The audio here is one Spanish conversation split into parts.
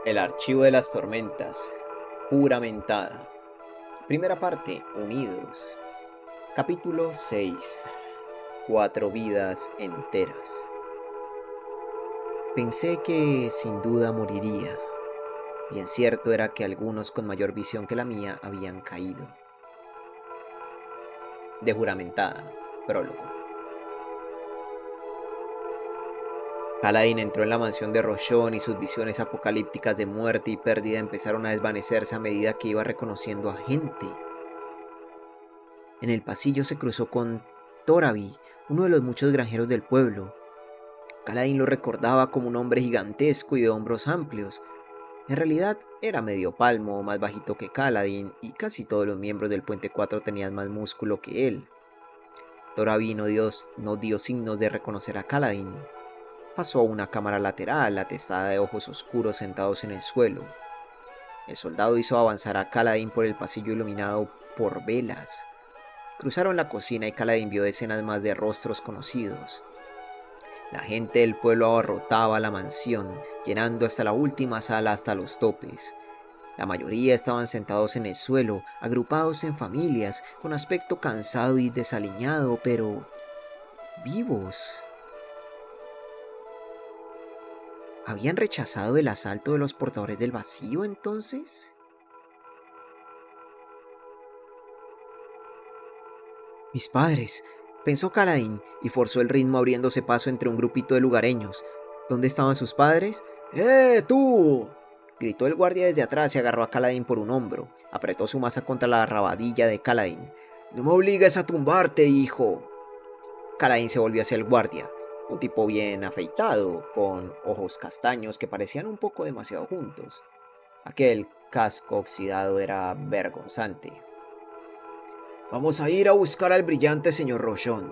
El archivo de las tormentas. Juramentada. Primera parte. Unidos. Capítulo 6. 4 vidas enteras. Pensé que sin duda moriría. Bien cierto era que algunos con mayor visión que la mía habían caído. De juramentada. Prólogo. Kaladin entró en la mansión de Roshon y sus visiones apocalípticas de muerte y pérdida empezaron a desvanecerse a medida que iba reconociendo a gente. En el pasillo se cruzó con Torabi, uno de los muchos granjeros del pueblo. Kaladin lo recordaba como un hombre gigantesco y de hombros amplios. En realidad era medio palmo, más bajito que Kaladin, y casi todos los miembros del Puente 4 tenían más músculo que él. Torabi no dio signos de reconocer a Kaladin. Pasó a una cámara lateral, atestada de ojos oscuros sentados en el suelo. El soldado hizo avanzar a Kaladin por el pasillo iluminado por velas. Cruzaron la cocina y Kaladin vio decenas más de rostros conocidos. La gente del pueblo abarrotaba la mansión, llenando hasta la última sala hasta los topes. La mayoría estaban sentados en el suelo, agrupados en familias, con aspecto cansado y desaliñado, pero vivos. ¿Habían rechazado el asalto de los portadores del vacío entonces? Mis padres, pensó Kaladin y forzó el ritmo abriéndose paso entre un grupito de lugareños. ¿Dónde estaban sus padres? Tú! Gritó el guardia desde atrás y agarró a Kaladin por un hombro. Apretó su maza contra la rabadilla de Kaladin. No me obligues a tumbarte, hijo. Kaladin se volvió hacia el guardia. Un tipo bien afeitado, con ojos castaños que parecían un poco demasiado juntos. Aquel casco oxidado era vergonzante. Vamos a ir a buscar al brillante señor Roshon,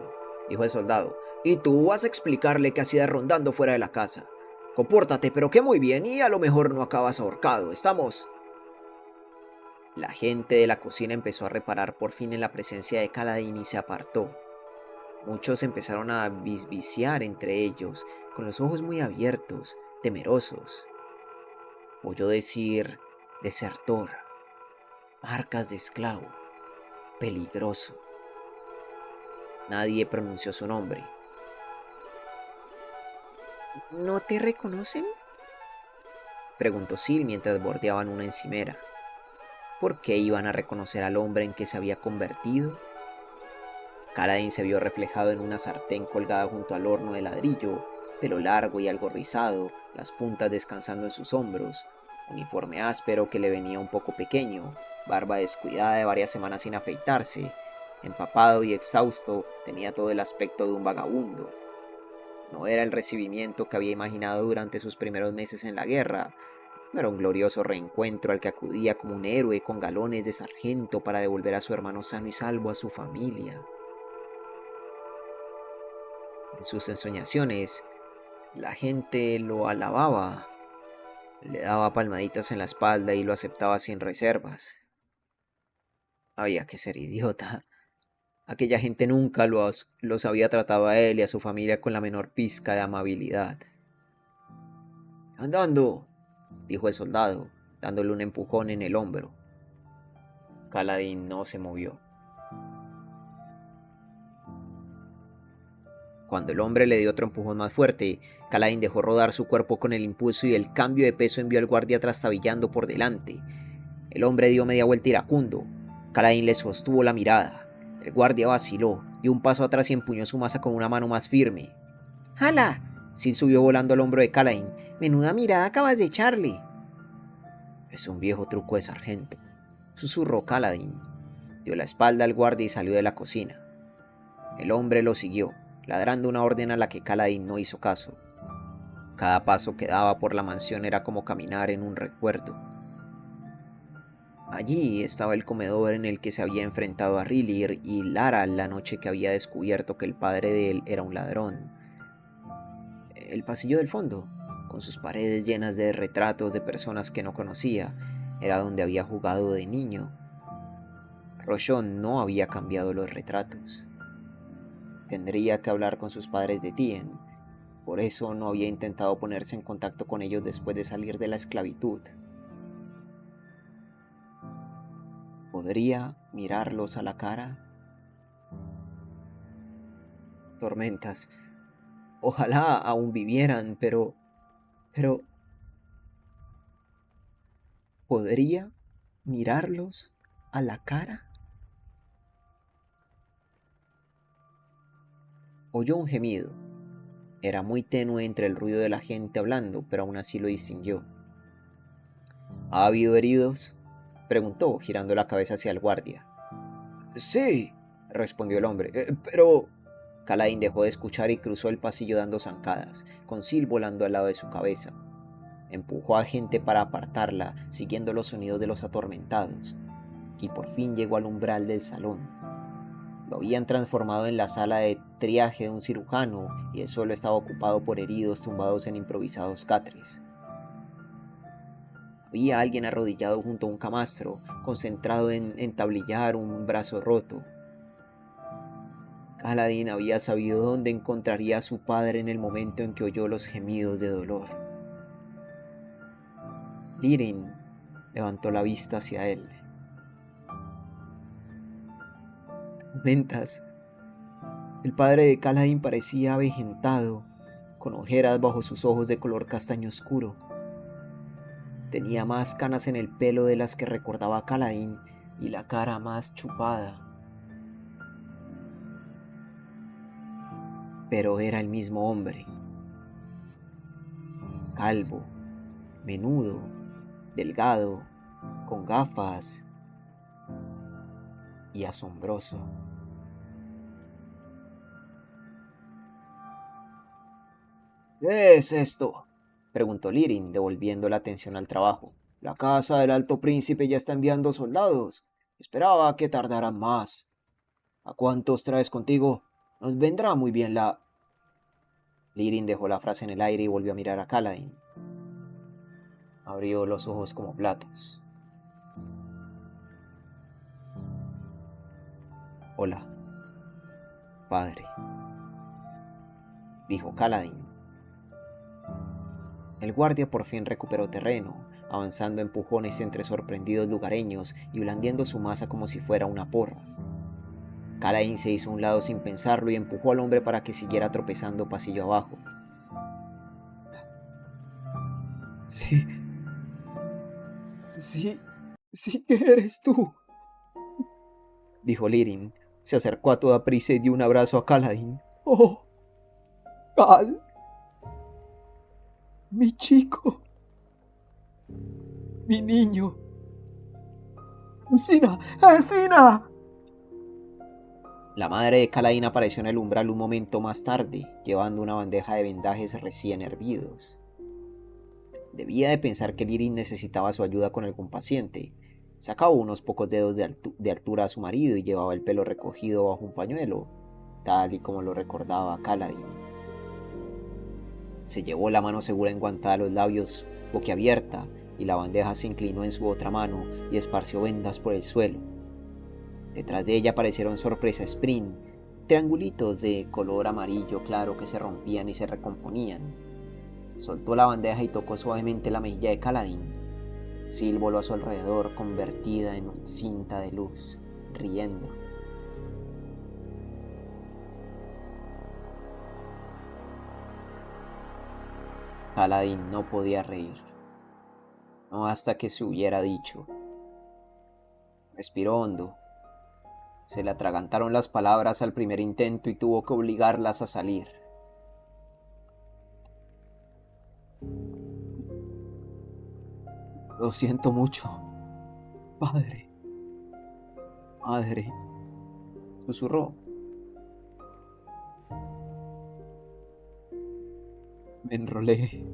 dijo el soldado, y tú vas a explicarle que hacía rondando fuera de la casa. Compórtate, pero que muy bien, y a lo mejor no acabas ahorcado, ¿estamos? La gente de la cocina empezó a reparar por fin en la presencia de Kaladin y se apartó. Muchos empezaron a bisbiciar entre ellos, con los ojos muy abiertos, temerosos. Oyó decir desertor, marcas de esclavo, peligroso. Nadie pronunció su nombre. ¿No te reconocen? Preguntó Sil mientras bordeaban una encimera. ¿Por qué iban a reconocer al hombre en que se había convertido? Kaladin se vio reflejado en una sartén colgada junto al horno de ladrillo, pelo largo y algo rizado, las puntas descansando en sus hombros, uniforme áspero que le venía un poco pequeño, barba descuidada de varias semanas sin afeitarse, empapado y exhausto, tenía todo el aspecto de un vagabundo. No era el recibimiento que había imaginado durante sus primeros meses en la guerra, no era un glorioso reencuentro al que acudía como un héroe con galones de sargento para devolver a su hermano sano y salvo a su familia. En sus ensoñaciones, la gente lo alababa, le daba palmaditas en la espalda y lo aceptaba sin reservas. Había que ser idiota. Aquella gente nunca los había tratado a él y a su familia con la menor pizca de amabilidad. «Andando», dijo el soldado, dándole un empujón en el hombro. Kaladin no se movió. Cuando el hombre le dio otro empujón más fuerte, Kaladin dejó rodar su cuerpo con el impulso y el cambio de peso envió al guardia trastabillando por delante. El hombre dio media vuelta iracundo. Kaladin le sostuvo la mirada. El guardia vaciló, dio un paso atrás y empuñó su maza con una mano más firme. ¡Hala! Sil subió volando al hombro de Kaladin. ¡Menuda mirada acabas de echarle! Es un viejo truco de sargento, susurró Kaladin. Dio la espalda al guardia y salió de la cocina. El hombre lo siguió, ladrando una orden a la que Kaladin no hizo caso. Cada paso que daba por la mansión era como caminar en un recuerdo. Allí estaba el comedor en el que se había enfrentado a Rilir y Lara la noche que había descubierto que el padre de él era un ladrón. El pasillo del fondo, con sus paredes llenas de retratos de personas que no conocía, era donde había jugado de niño. Roshon no había cambiado los retratos. Tendría que hablar con sus padres de Tien. Por eso no había intentado ponerse en contacto con ellos después de salir de la esclavitud. ¿Podría mirarlos a la cara? Tormentas. Ojalá aún vivieran, pero, ¿podría mirarlos a la cara? Oyó un gemido. Era muy tenue entre el ruido de la gente hablando, pero aún así lo distinguió. ¿Ha habido heridos?, preguntó, girando la cabeza hacia el guardia. Sí, respondió el hombre, pero... Kaladin dejó de escuchar y cruzó el pasillo dando zancadas, con Sil volando al lado de su cabeza. Empujó a gente para apartarla, siguiendo los sonidos de los atormentados, y por fin llegó al umbral del salón. Lo habían transformado en la sala de triaje de un cirujano y el suelo estaba ocupado por heridos tumbados en improvisados catres. Había alguien arrodillado junto a un camastro, concentrado en entablillar un brazo roto. Kaladin había sabido dónde encontraría a su padre en el momento en que oyó los gemidos de dolor. Lirin levantó la vista hacia él. Tormentas. El padre de Kaladin parecía avejentado, con ojeras bajo sus ojos de color castaño oscuro. Tenía más canas en el pelo de las que recordaba a Kaladin y la cara más chupada. Pero era el mismo hombre. Calvo, menudo, delgado, con gafas y asombroso. ¿Qué es esto?, preguntó Lirin, devolviendo la atención al trabajo. La casa del Alto Príncipe ya está enviando soldados. Esperaba que tardaran más. ¿A cuántos traes contigo? Nos vendrá muy bien la... Lirin dejó la frase en el aire y volvió a mirar a Kaladin. Abrió los ojos como platos. Hola, padre, dijo Kaladin. El guardia por fin recuperó terreno, avanzando a empujones entre sorprendidos lugareños y blandiendo su masa como si fuera una porra. Kaladin se hizo a un lado sin pensarlo y empujó al hombre para que siguiera tropezando pasillo abajo. Sí que eres tú, dijo Lirin. Se acercó a toda prisa y dio un abrazo a Kaladin. ¡Oh, Kal! Mi chico. Mi niño. ¡Encina! ¡Encina! La madre de Kaladin apareció en el umbral un momento más tarde, llevando una bandeja de vendajes recién hervidos. Debía de pensar que Lirin necesitaba su ayuda con algún paciente. Sacaba unos pocos dedos de altura a su marido y llevaba el pelo recogido bajo un pañuelo, tal y como lo recordaba Kaladin. Se llevó la mano segura enguantada a los labios, boquiabierta, y la bandeja se inclinó en su otra mano y esparció vendas por el suelo. Detrás de ella aparecieron sorpresa Spring, triangulitos de color amarillo claro que se rompían y se recomponían. Soltó la bandeja y tocó suavemente la mejilla de Kaladin. Sil voló a su alrededor, convertida en una cinta de luz, riendo. Kaladin no podía reír, no hasta que se hubiera dicho. Respiró hondo. Se le atragantaron las palabras al primer intento y tuvo que obligarlas a salir. Lo siento mucho, padre. Madre, susurró. Me enrolé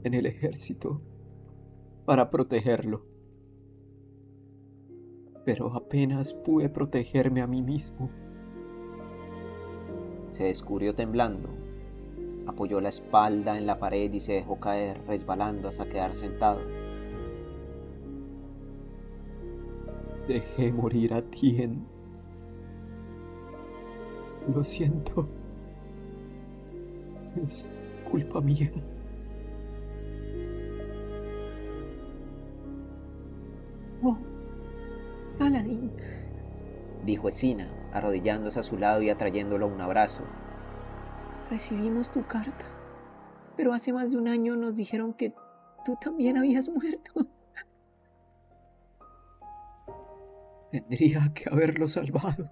en el ejército para protegerlo, pero apenas pude protegerme a mí mismo. Se descubrió temblando, apoyó la espalda en la pared y se dejó caer, resbalando hasta quedar sentado. Dejé morir a Tien. Lo siento. culpa mía. Oh, Kaladin, dijo Escina, arrodillándose a su lado y atrayéndolo a un abrazo. Recibimos tu carta, pero hace más de un año nos dijeron que tú también habías muerto. Tendría que haberlo salvado,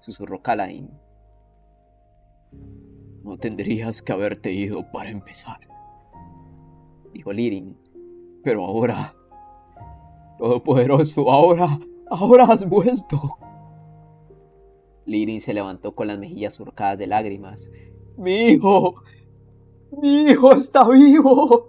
susurró Kaladin. No tendrías que haberte ido para empezar, dijo Lirin. Pero ahora, Todopoderoso, ahora has vuelto. Lirin se levantó con las mejillas surcadas de lágrimas. Mi hijo está vivo.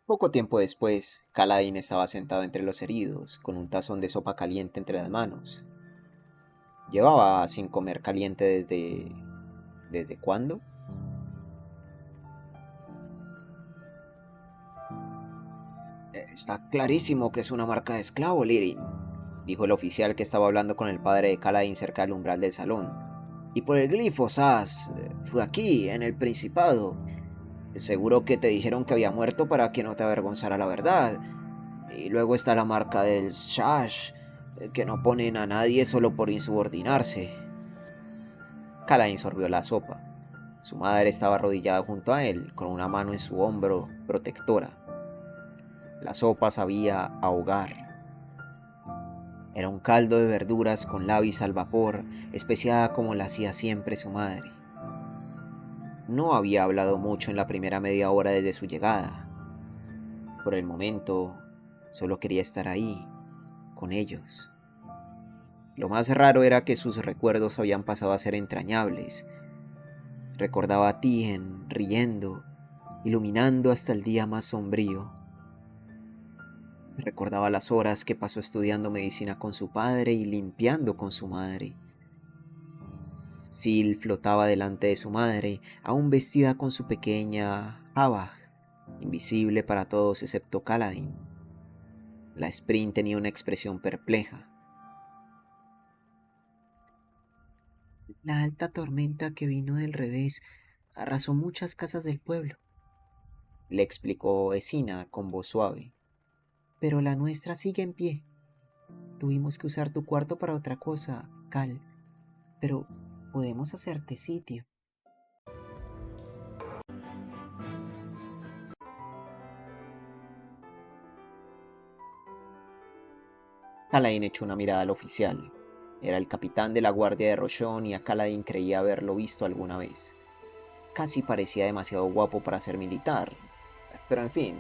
Poco tiempo después, Kaladin estaba sentado entre los heridos, con un tazón de sopa caliente entre las manos. Llevaba sin comer caliente desde... ¿Desde cuándo? Está clarísimo que es una marca de esclavo, Lirin, dijo el oficial que estaba hablando con el padre de Kaladin cerca del umbral del salón. Y por el glifo, Sas, fue aquí, en el Principado. Seguro que te dijeron que había muerto para que no te avergonzara la verdad. Y luego está la marca del Shash, que no ponen a nadie solo por insubordinarse. Kaladin sorbió la sopa. Su madre estaba arrodillada junto a él, con una mano en su hombro protectora. La sopa sabía a hogar. Era un caldo de verduras con labis al vapor, especiada como la hacía siempre su madre. No había hablado mucho en la primera media hora desde su llegada. Por el momento, solo quería estar ahí, con ellos. Lo más raro era que sus recuerdos habían pasado a ser entrañables. Recordaba a Tien riendo, iluminando hasta el día más sombrío. Recordaba las horas que pasó estudiando medicina con su padre y limpiando con su madre. Sil flotaba delante de su madre, aún vestida con su pequeña habaj, invisible para todos excepto Kaladin. La Sprint tenía una expresión perpleja. La alta tormenta que vino del revés arrasó muchas casas del pueblo, le explicó Escina con voz suave. Pero la nuestra sigue en pie. Tuvimos que usar tu cuarto para otra cosa, Cal, pero podemos hacerte sitio. Kaladin echó una mirada al oficial. Era el capitán de la guardia de Roshon y a Kaladin creía haberlo visto alguna vez. Casi parecía demasiado guapo para ser militar, pero en fin,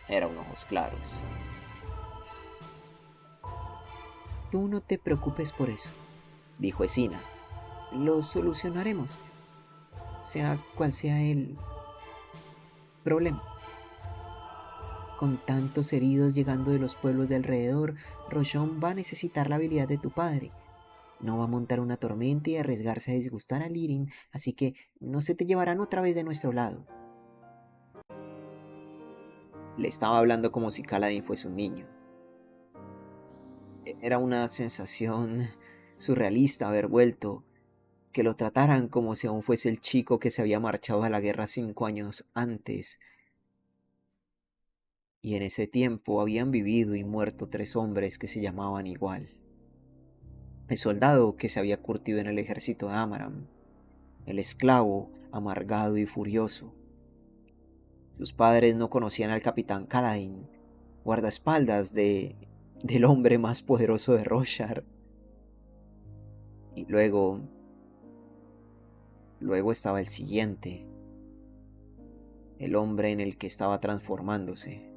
era un ojos claros. Tú no te preocupes por eso, dijo Escina. Lo solucionaremos, sea cual sea el problema. Con tantos heridos llegando de los pueblos de alrededor, Roshon va a necesitar la habilidad de tu padre. No va a montar una tormenta y arriesgarse a disgustar a Lirin, así que no se te llevarán otra vez de nuestro lado. Le estaba hablando como si Kaladin fuese un niño. Era una sensación surrealista haber vuelto, que lo trataran como si aún fuese el chico que se había marchado a la guerra 5 años antes. Y en ese tiempo habían vivido y muerto 3 hombres que se llamaban igual. El soldado que se había curtido en el ejército de Amaram, el esclavo amargado y furioso. Sus padres no conocían al capitán Kaladin, guardaespaldas del hombre más poderoso de Roshar. Y luego estaba el siguiente, el hombre en el que estaba transformándose.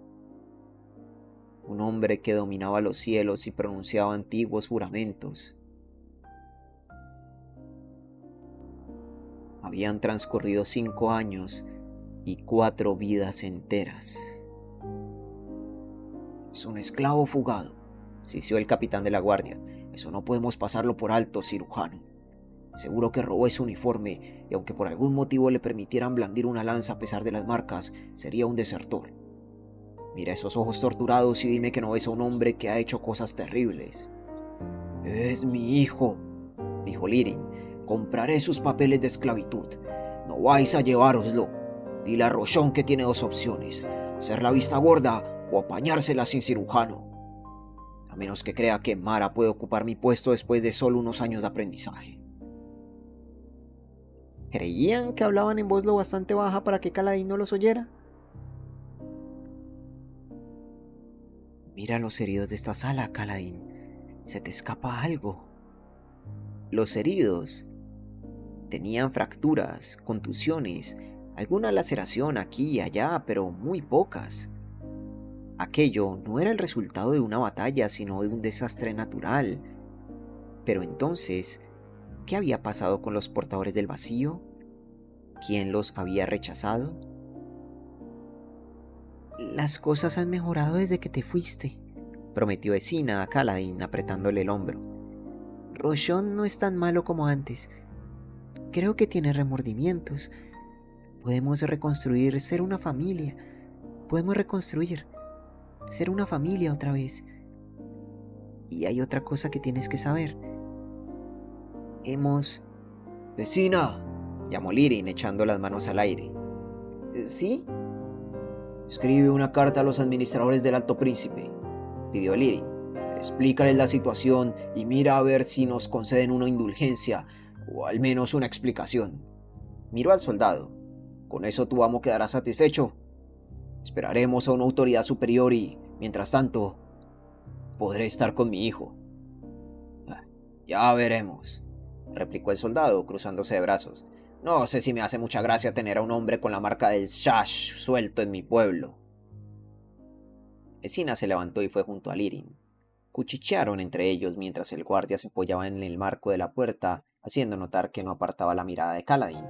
Un hombre que dominaba los cielos y pronunciaba antiguos juramentos. Habían transcurrido 5 años y 4 vidas enteras. Es un esclavo fugado, sisió el capitán de la guardia. Eso no podemos pasarlo por alto, cirujano. Seguro que robó ese uniforme, y aunque por algún motivo le permitieran blandir una lanza a pesar de las marcas, sería un desertor. Mira esos ojos torturados y dime que no ves a un hombre que ha hecho cosas terribles. Es mi hijo, dijo Lirin. Compraré sus papeles de esclavitud. No vais a llevároslo. Dile a Rochon que tiene dos opciones: hacer la vista gorda o apañársela sin cirujano. A menos que crea que Mara puede ocupar mi puesto después de solo unos años de aprendizaje. ¿Creían que hablaban en voz lo bastante baja para que Kaladin no los oyera? Mira los heridos de esta sala, Kaladin. Se te escapa algo. Los heridos tenían fracturas, contusiones, alguna laceración aquí y allá, pero muy pocas. Aquello no era el resultado de una batalla, sino de un desastre natural. Pero entonces, ¿qué había pasado con los portadores del vacío? ¿Quién los había rechazado? Las cosas han mejorado desde que te fuiste, prometió Escina a Kaladin apretándole el hombro. Rochon no es tan malo como antes. Creo que tiene remordimientos. Podemos reconstruir, ser una familia. Podemos reconstruir, ser una familia otra vez. Y hay otra cosa que tienes que saber. Vecina, llamó Lirin echando las manos al aire. ¿Sí? Escribe una carta a los administradores del Alto Príncipe, pidió Lirin. Explícales la situación y mira a ver si nos conceden una indulgencia o al menos una explicación. Miró al soldado. ¿Con eso tu amo quedará satisfecho? Esperaremos a una autoridad superior y, mientras tanto, podré estar con mi hijo. Ya veremos, replicó el soldado, cruzándose de brazos. No sé si me hace mucha gracia tener a un hombre con la marca del Shash suelto en mi pueblo. Escina se levantó y fue junto a Lirin. Cuchichearon entre ellos mientras el guardia se apoyaba en el marco de la puerta, haciendo notar que no apartaba la mirada de Kaladin.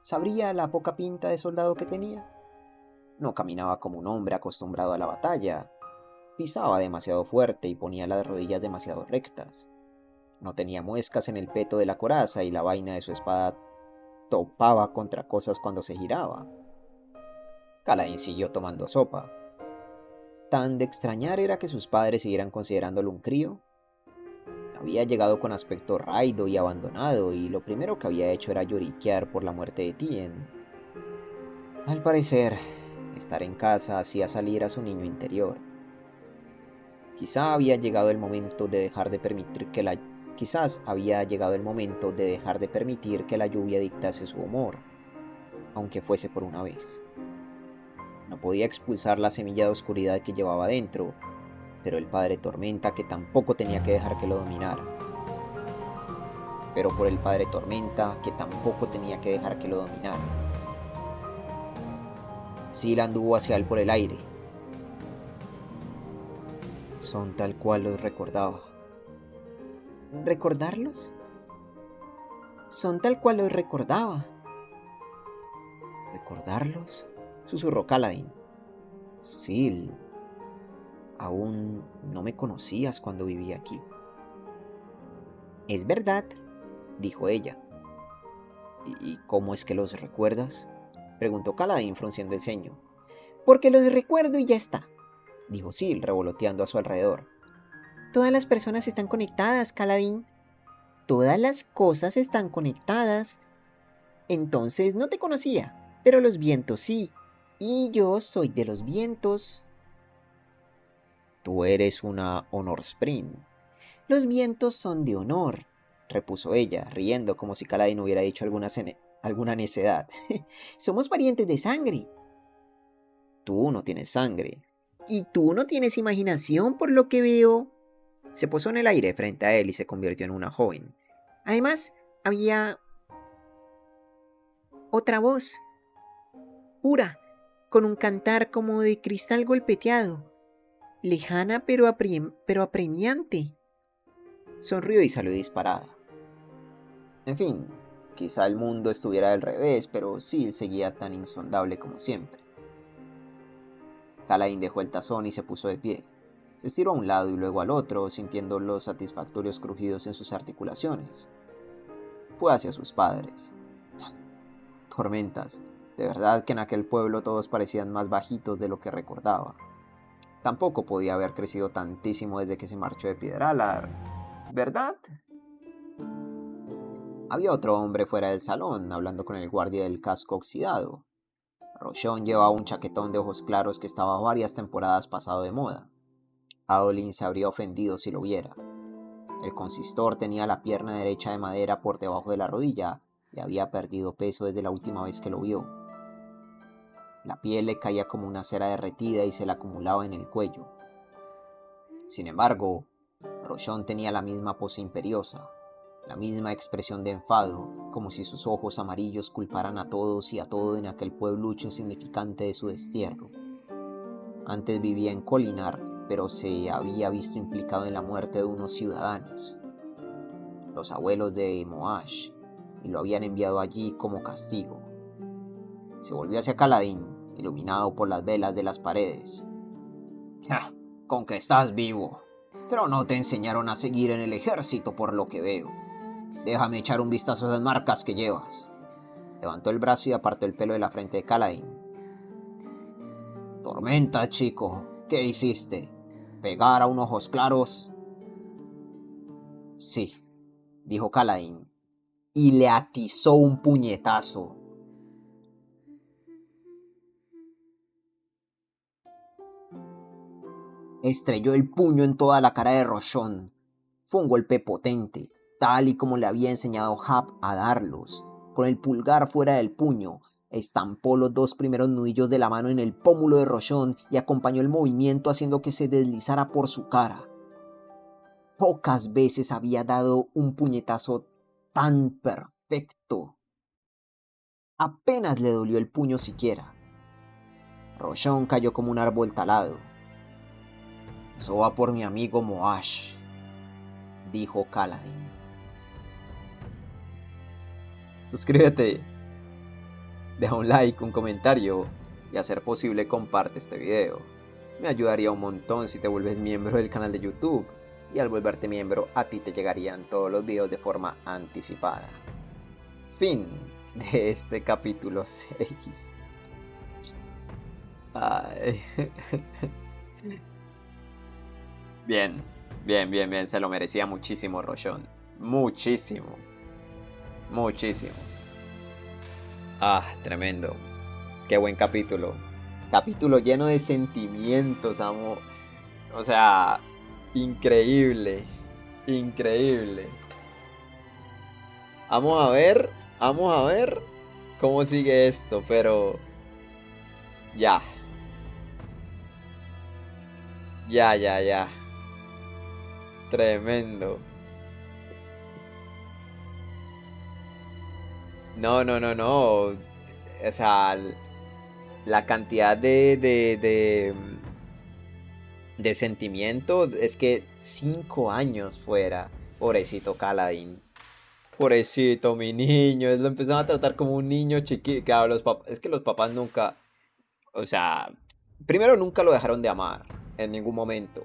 ¿Sabría la poca pinta de soldado que tenía? No caminaba como un hombre acostumbrado a la batalla. Pisaba demasiado fuerte y ponía las rodillas demasiado rectas. No tenía muescas en el peto de la coraza y la vaina de su espada topaba contra cosas cuando se giraba. Kaladin siguió tomando sopa. Tan de extrañar era que sus padres siguieran considerándolo un crío. Había llegado con aspecto raído y abandonado, y lo primero que había hecho era lloriquear por la muerte de Tien. Al parecer, estar en casa hacía salir a su niño interior. Quizás había llegado el momento de dejar de permitir que la lluvia dictase su humor, aunque fuese por una vez. No podía expulsar la semilla de oscuridad que llevaba dentro, pero el padre Tormenta que tampoco tenía que dejar que lo dominara. Syl anduvo hacia él por el aire. Son tal cual los recordaba. ¿Recordarlos? Son tal cual los recordaba. ¿Recordarlos? Susurró Kaladin. Syl, aún no me conocías cuando vivía aquí. Es verdad, dijo ella. ¿Y cómo es que los recuerdas? Preguntó Kaladin frunciendo el ceño. Porque los recuerdo y ya está, dijo Syl revoloteando a su alrededor. Todas las personas están conectadas, Kaladin. Todas las cosas están conectadas. Entonces no te conocía, pero los vientos sí. Y yo soy de los vientos. Tú eres una Honor Spring. Los vientos son de honor, repuso ella, riendo como si Kaladin hubiera dicho alguna necedad. Somos parientes de sangre. Tú no tienes sangre. Y tú no tienes imaginación, por lo que veo. Se posó en el aire frente a él y se convirtió en una joven. Además, había otra voz, pura, con un cantar como de cristal golpeteado, lejana pero apremiante. Sonrió y salió disparada. En fin, quizá el mundo estuviera al revés, pero Syl seguía tan insondable como siempre. Kaladin dejó el tazón y se puso de pie. Se estiró a un lado y luego al otro, sintiendo los satisfactorios crujidos en sus articulaciones. fue hacia sus padres. Tormentas. De verdad que en aquel pueblo todos parecían más bajitos de lo que recordaba. Tampoco podía haber crecido tantísimo desde que se marchó de Piedralar, ¿verdad? Había otro hombre fuera del salón, hablando con el guardia del casco oxidado. Rochon llevaba un chaquetón de ojos claros que estaba varias temporadas pasado de moda. Adolin se habría ofendido si lo viera. El consistor tenía la pierna derecha de madera por debajo de la rodilla y había perdido peso desde la última vez que lo vio. La piel le caía como una cera derretida y se le acumulaba en el cuello. Sin embargo, Rochon tenía la misma pose imperiosa, la misma expresión de enfado, como si sus ojos amarillos culparan a todos y a todo en aquel pueblucho insignificante de su destierro. Antes vivía en Kholinar, pero se había visto implicado en la muerte de unos ciudadanos, los abuelos de Moash, y lo habían enviado allí como castigo. Se volvió hacia Kaladin, iluminado por las velas de las paredes. «Con que estás vivo, pero no te enseñaron a seguir en el ejército por lo que veo. Déjame echar un vistazo a las marcas que llevas». Levantó el brazo y apartó el pelo de la frente de Kaladin. «Tormenta, chico, ¿qué hiciste? ¿Pegar a un ojos claros?» «Sí», dijo Kaladin, y le atizó un puñetazo. Estrelló el puño en toda la cara de Rochon. Fue un golpe potente, tal y como le había enseñado Hap a darlos. Con el pulgar fuera del puño, estampó los dos primeros nudillos de la mano en el pómulo de Rochon y acompañó el movimiento haciendo que se deslizara por su cara. Pocas veces había dado un puñetazo tan perfecto. Apenas le dolió el puño siquiera. Rochon cayó como un árbol talado. «Eso va por mi amigo Moash», dijo Kaladin. Suscríbete, deja un like, un comentario y a ser posible comparte este video. Me ayudaría un montón si te vuelves miembro del canal de YouTube y al volverte miembro a ti te llegarían todos los videos de forma anticipada. Fin de este capítulo 6. Ay. Bien, se lo merecía muchísimo Rochon. Muchísimo. Tremendo. Qué buen capítulo. Capítulo lleno de sentimientos, amo. O sea, increíble. Vamos a ver cómo sigue esto, pero ya. Tremendo. No. O sea, la cantidad de sentimiento es que 5 años fuera. Pobrecito Kaladin. Pobrecito, mi niño. Lo empezaron a tratar como un niño chiquito. Claro, es que los papás nunca. O sea, primero nunca lo dejaron de amar. En ningún momento.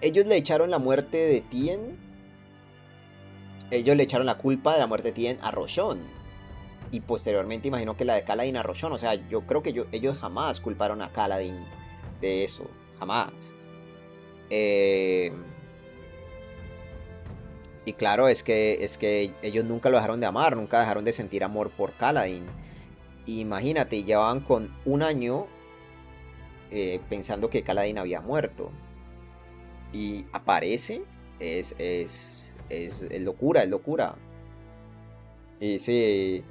Ellos le echaron la muerte de Tien. Ellos le echaron la culpa de la muerte de Tien a Rochon. Y posteriormente imagino que la de Kaladin a Rochon. O sea, yo creo que ellos jamás culparon a Kaladin de eso. Jamás. Y claro, es que ellos nunca lo dejaron de amar. Nunca dejaron de sentir amor por Kaladin. Imagínate, llevaban con un año pensando que Kaladin había muerto. Y aparece. Es locura, Y sí.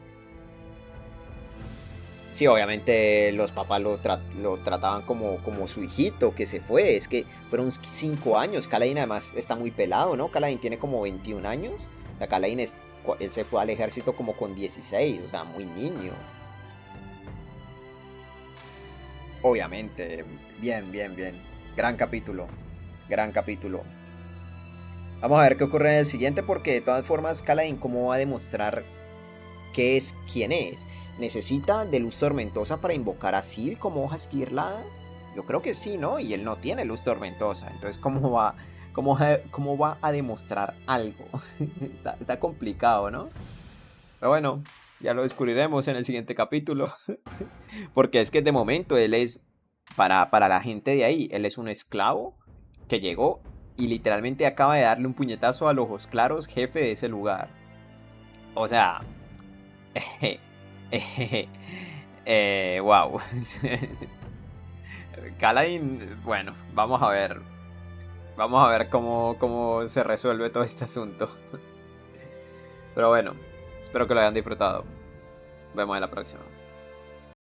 Sí, obviamente los papás lo trataban como su hijito que se fue. Es que fueron 5 años. Kaladin además está muy pelado, ¿no? Kaladin tiene como 21 años. O sea, Kaladin él se fue al ejército como con 16. O sea, muy niño. Obviamente. Bien. Gran capítulo. Vamos a ver qué ocurre en el siguiente, porque de todas formas Kaladin, ¿cómo va a demostrar qué es quién es? ¿Necesita de luz tormentosa para invocar a Sil como hoja esquirlada? Yo creo que sí, ¿no? Y él no tiene luz tormentosa. Entonces, ¿cómo va cómo va a demostrar algo? Está complicado, ¿no? Pero bueno, ya lo descubriremos en el siguiente capítulo. Porque es que de momento él es, para la gente de ahí, él es un esclavo que llegó y literalmente acaba de darle un puñetazo a los ojos claros, jefe de ese lugar. O sea, wow. Kaladin, bueno, vamos a ver cómo se resuelve todo este asunto. Pero bueno, espero que lo hayan disfrutado. Nos vemos en la próxima.